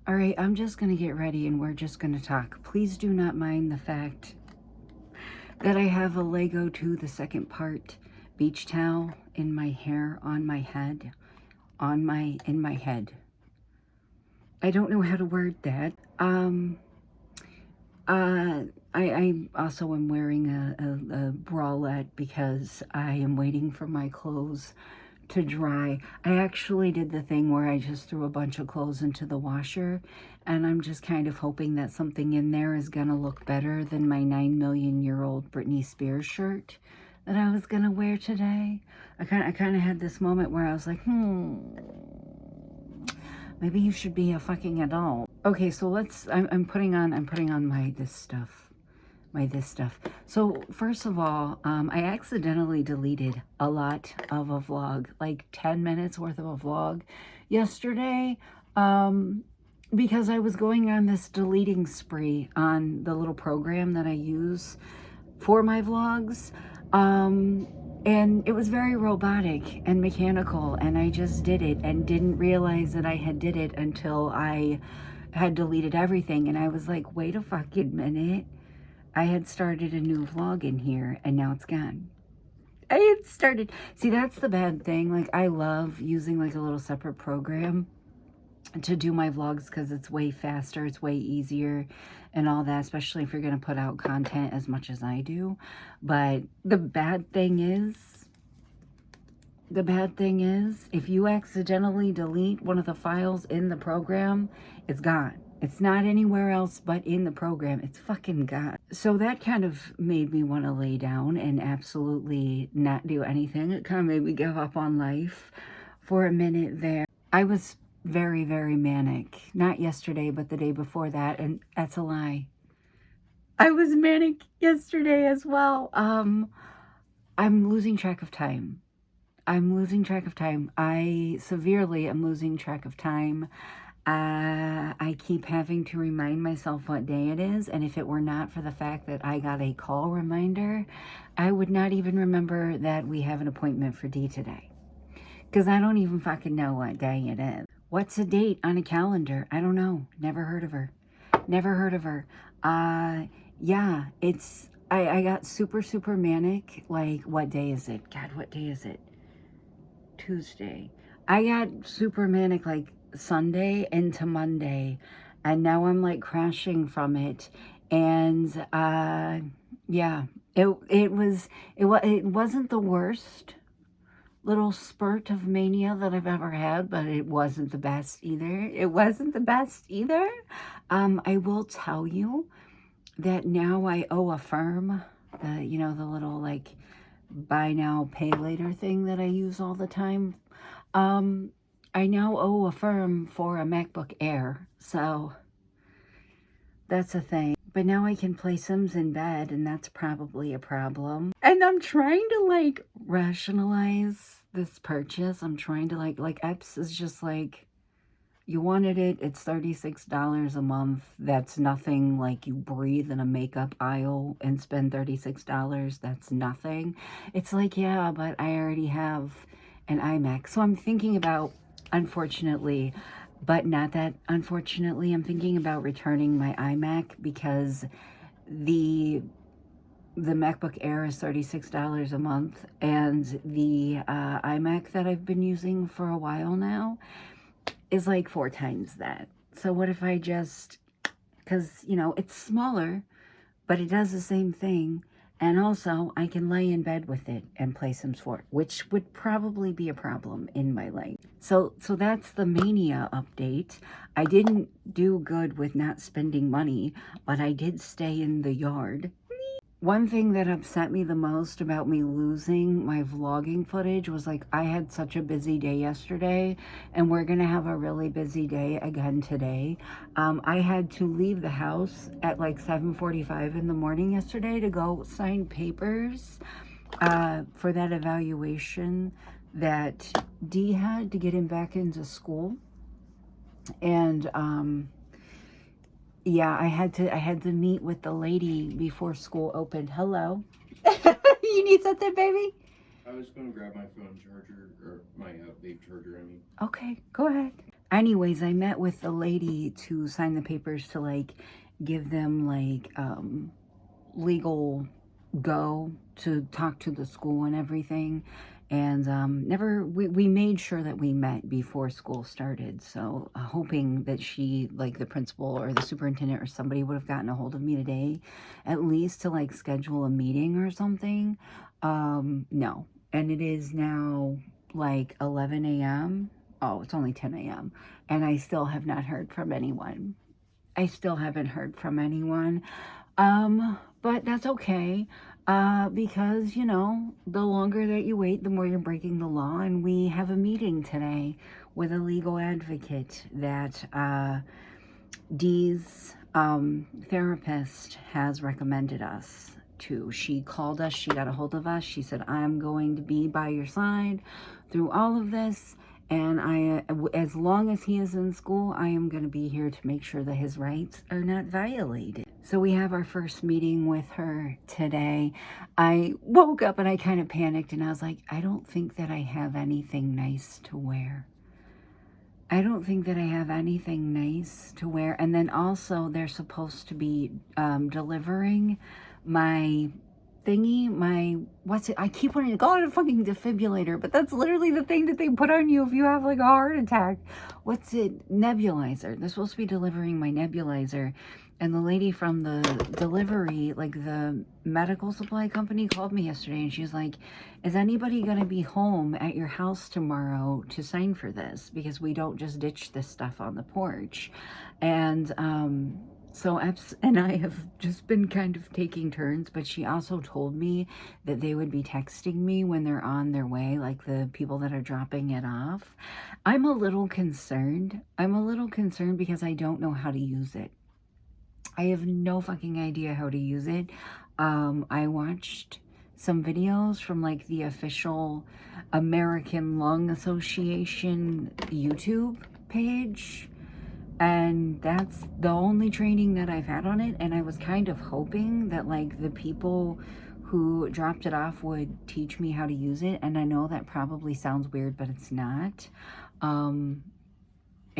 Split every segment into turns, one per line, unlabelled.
All right, I'm just going to get ready and we're just going to talk. Please do not mind the fact that I have a Lego to the second part beach towel in my hair, on my head, in my head. I don't know how to word that. I also am wearing a bralette because I am waiting for my clothes to dry. I actually did the thing where I just threw a bunch of clothes into the washer, and I'm just kind of hoping that something in there is gonna look better than my 9 million-year-old Britney Spears shirt that I was gonna wear today. I kind of had this moment where I was like, maybe you should be a fucking adult. Okay, so I'm putting on my this stuff. So first of all, I accidentally deleted a lot of a vlog, like 10 minutes worth of a vlog yesterday, because I was going on this deleting spree on the little program that I use for my vlogs. And it was very robotic and mechanical, and I just did it and didn't realize that I had did it until I had deleted everything. And I was like, wait a fucking minute. I had started a new vlog in here and now it's gone. I had started, see, that's the bad thing. Like, I love using like a little separate program to do my vlogs because it's way faster, it's way easier and all that, especially if you're going to put out content as much as I do. But the bad thing is, if you accidentally delete one of the files in the program, it's gone. It's not anywhere else but in the program. It's fucking gone. So that kind of made me want to lay down and absolutely not do anything. It kind of made me give up on life for a minute there. I was very, very manic. Not yesterday, but the day before that. And that's a lie. I was manic yesterday as well. I'm losing track of time. I severely am losing track of time. I keep having to remind myself what day it is, and if it were not for the fact that I got a call reminder, I would not even remember that we have an appointment for D today. Because I don't even fucking know what day it is. What's a date on a calendar? I don't know. Never heard of her. Yeah, I got super, super manic. Like, what day is it? God, what day is it? Tuesday. I got super manic like Sunday into Monday, and now I'm like crashing from it. And yeah, it wasn't the worst little spurt of mania that I've ever had, but it wasn't the best either. I will tell you that now I owe a firm, the little like buy now, pay later thing that I use all the time. I now owe a firm for a MacBook Air, so that's a thing. But now I can play Sims in bed, and that's probably a problem. And I'm trying to like rationalize this purchase. I'm trying to like Epps is just like, you wanted it, it's $36 a month. That's nothing. Like, you breathe in a makeup aisle and spend $36. That's nothing. It's like, yeah, but I already have an iMac. So I'm thinking about, unfortunately, but not that unfortunately, I'm thinking about returning my iMac because the MacBook Air is $36 a month, and the iMac that I've been using for a while now is like 4 times that. So what if I just, because, it's smaller, but it does the same thing. And also, I can lay in bed with it and play Sims 4, which would probably be a problem in my life. So that's the mania update. I didn't do good with not spending money, but I did stay in the yard. One thing that upset me the most about me losing my vlogging footage was like, I had such a busy day yesterday, and we're gonna have a really busy day again today. I had to leave the house at like 7:45 in the morning yesterday to go sign papers for that evaluation that D had to get him back into school. And yeah, I had to meet with the lady before school opened. Hello. You need something, baby?
I was going to grab my phone charger, or my vape charger, I mean.
Okay, go ahead. anyways, I met with the lady to sign the papers to like give them like legal go to talk to the school and everything. And we made sure that we met before school started. So hoping that she, like the principal or the superintendent or somebody would have gotten a hold of me today, at least to like schedule a meeting or something. No. And it is now like 11 a.m. Oh, it's only 10 a.m. And I still have not heard from anyone. I still haven't heard from anyone. But that's okay. Because, you know, the longer that you wait, the more you're breaking the law. And we have a meeting today with a legal advocate that Dee's therapist has recommended us to. She called us, she got a hold of us. She said, I'm going to be by your side through all of this. And as long as he is in school, I am going to be here to make sure that his rights are not violated. So we have our first meeting with her today. I woke up and I kind of panicked and I was like, I don't think that I have anything nice to wear. I don't think that I have anything nice to wear. And then also they're supposed to be delivering my thingy, what's it? I keep wanting to call it a fucking defibrillator, but that's literally the thing that they put on you if you have like a heart attack. What's it? Nebulizer. They're supposed to be delivering my nebulizer. And the lady from the delivery, like the medical supply company, called me yesterday and she's like, is anybody going to be home at your house tomorrow to sign for this? Because we don't just ditch this stuff on the porch. And so Epps and I have just been kind of taking turns, but she also told me that they would be texting me when they're on their way, like the people that are dropping it off. I'm a little concerned. I'm a little concerned because I don't know how to use it. I have no fucking idea how to use it. I watched some videos from like the official American Lung Association YouTube page, and that's the only training that I've had on it. And I was kind of hoping that like the people who dropped it off would teach me how to use it. And I know that probably sounds weird, but it's not.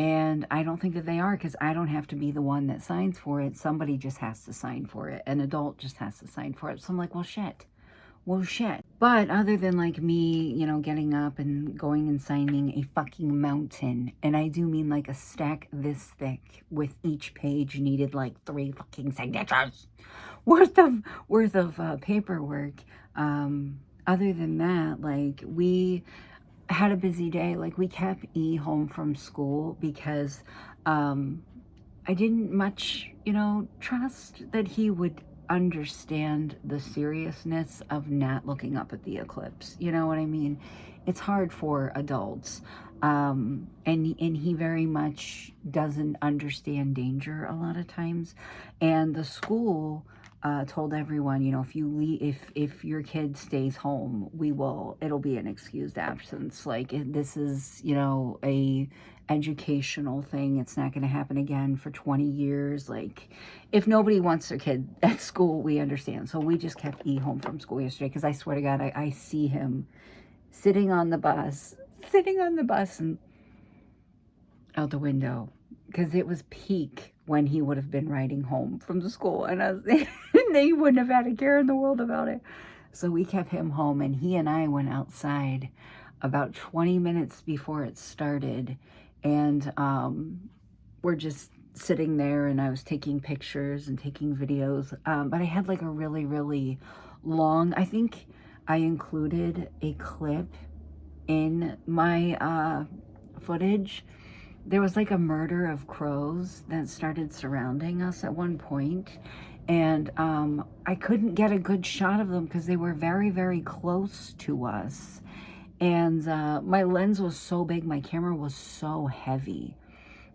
And I don't think that they are, because I don't have to be the one that signs for it. Somebody just has to sign for it. An adult just has to sign for it. So I'm like, well, shit. Well, shit. But other than like me, you know, getting up and going and signing a fucking mountain, and I do mean like a stack this thick with each page needed like 3 fucking signatures worth of paperwork. Other than that, like we had a busy day. Like we kept E home from school because I didn't much, you know, trust that he would understand the seriousness of not looking up at the eclipse. You know what I mean? It's hard for adults. And he very much doesn't understand danger a lot of times. And the school told everyone, you know, if you leave, if your kid stays home, it'll be an excused absence. Like this is, you know, a educational thing. It's not going to happen again for 20 years. Like if nobody wants their kid at school, we understand. So we just kept E home from school yesterday, because I swear to God, I see him sitting on the bus and out the window, because it was peak when he would have been riding home from the school, and they wouldn't have had a care in the world about it. So we kept him home, and he and I went outside about 20 minutes before it started, and we're just sitting there, and I was taking pictures and taking videos, but I had like a really, really long, I think I included a clip in my footage. There was like a murder of crows that started surrounding us at one point, and I couldn't get a good shot of them because they were very, very close to us, and my lens was so big, my camera was so heavy.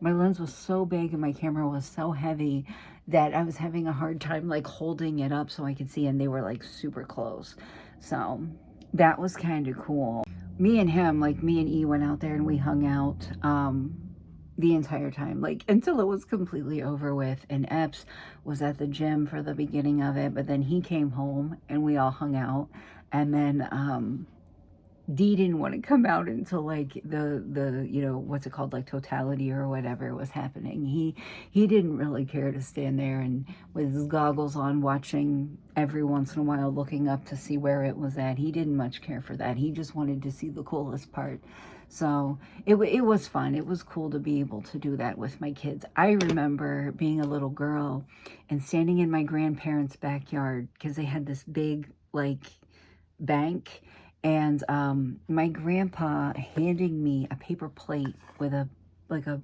My lens was so big and my camera was so heavy that I was having a hard time like holding it up so I could see, and they were like super close. So that was kind of cool. Me and E went out there and we hung out the entire time, like until it was completely over with. And Epps was at the gym for the beginning of it, but then he came home and we all hung out. And then Dee didn't want to come out until like the you know, what's it called, like totality or whatever was happening. He didn't really care to stand there and with his goggles on watching every once in a while, looking up to see where it was at. He didn't much care for that. He just wanted to see the coolest part. So it was fun. It was cool to be able to do that with my kids. I remember being a little girl and standing in my grandparents' backyard because they had this big like bank, and my grandpa handing me a paper plate with a like a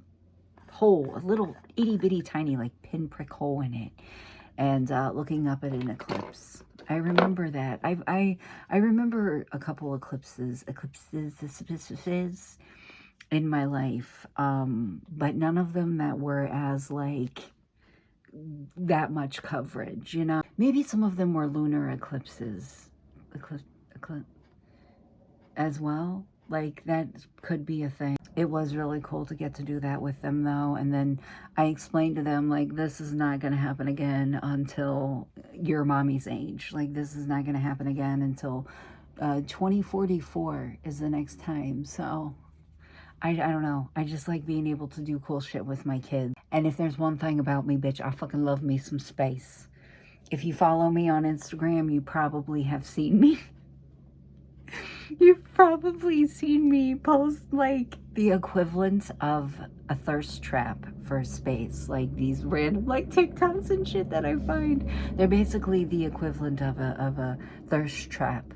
hole, a little itty bitty tiny like pinprick hole in it, and looking up at an eclipse. I remember that. I remember a couple eclipses in my life, but none of them that were as like that much coverage, you know. Maybe some of them were lunar eclipses, eclipse as well. Like that could be a thing. It was really cool to get to do that with them though. And then I explained to them, like, this is not going to happen again until your mommy's age. Like, this is not going to happen again until 2044 is the next time. So I don't know. I just like being able to do cool shit with my kids. And if there's one thing about me, bitch, I fucking love me some space. If you follow me on Instagram, you probably have seen me. You've probably seen me post like the equivalent of a thirst trap for space, like these random like TikToks and shit that I find. They're basically the equivalent of a thirst trap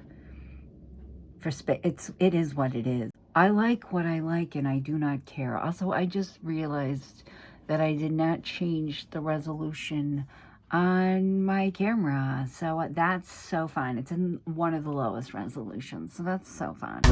for space. It is what it is. I like what I like and I do not care. Also, I just realized that I did not change the resolution on my camera. So that's so fun. It's in one of the lowest resolutions. So that's so fun.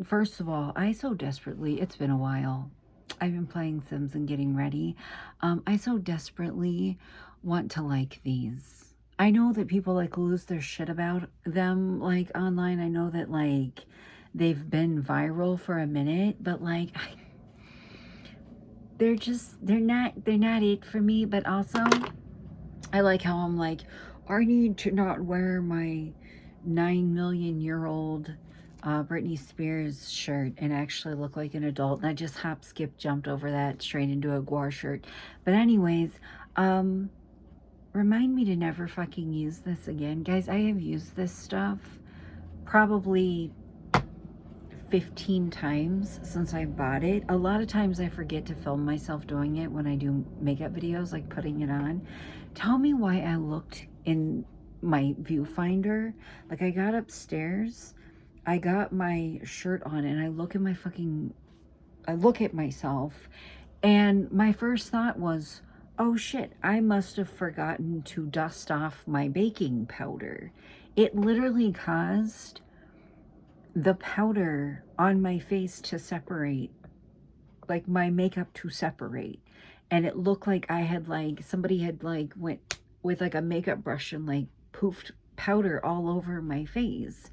First of all, I so desperately, it's been a while. I've been playing Sims and getting ready. I so desperately want to like these. I know that people like lose their shit about them like online. I know that like they've been viral for a minute, but like they're not it for me. But also I like how I'm like, I need to not wear my 9 million-year-old Britney Spears shirt and actually look like an adult. And I just hop, skip, jumped over that straight into a Guar shirt. But anyways, remind me to never fucking use this again. Guys, I have used this stuff probably 15 times since I bought it. A lot of times I forget to film myself doing it when I do makeup videos, like putting it on. Tell me why I looked in my viewfinder. Like, I got upstairs, I got my shirt on, and I look at myself, and my first thought was, oh shit, I must have forgotten to dust off my baking powder. It literally caused the powder on my face to separate, like my makeup to separate. And it looked like I had, like, somebody had like went with like a makeup brush and like poofed powder all over my face.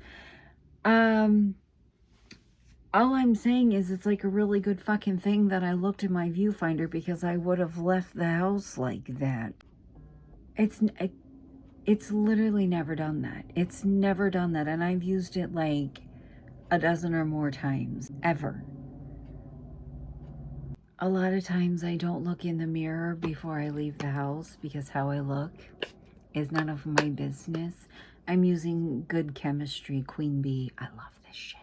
All I'm saying is it's like a really good fucking thing that I looked in my viewfinder, because I would have left the house like that. It's literally never done that. It's never done that. And I've used it like a dozen or more times, ever. A lot of times I don't look in the mirror before I leave the house, because how I look is none of my business. I'm using Good Chemistry Queen Bee. I love this shit.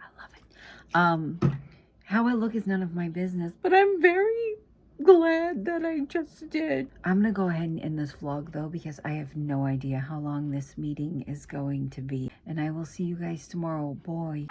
I love it. How I look is none of my business, but I'm very glad that I just did. I'm gonna go ahead and end this vlog though, because I have no idea how long this meeting is going to be. And I will see you guys tomorrow. Boy.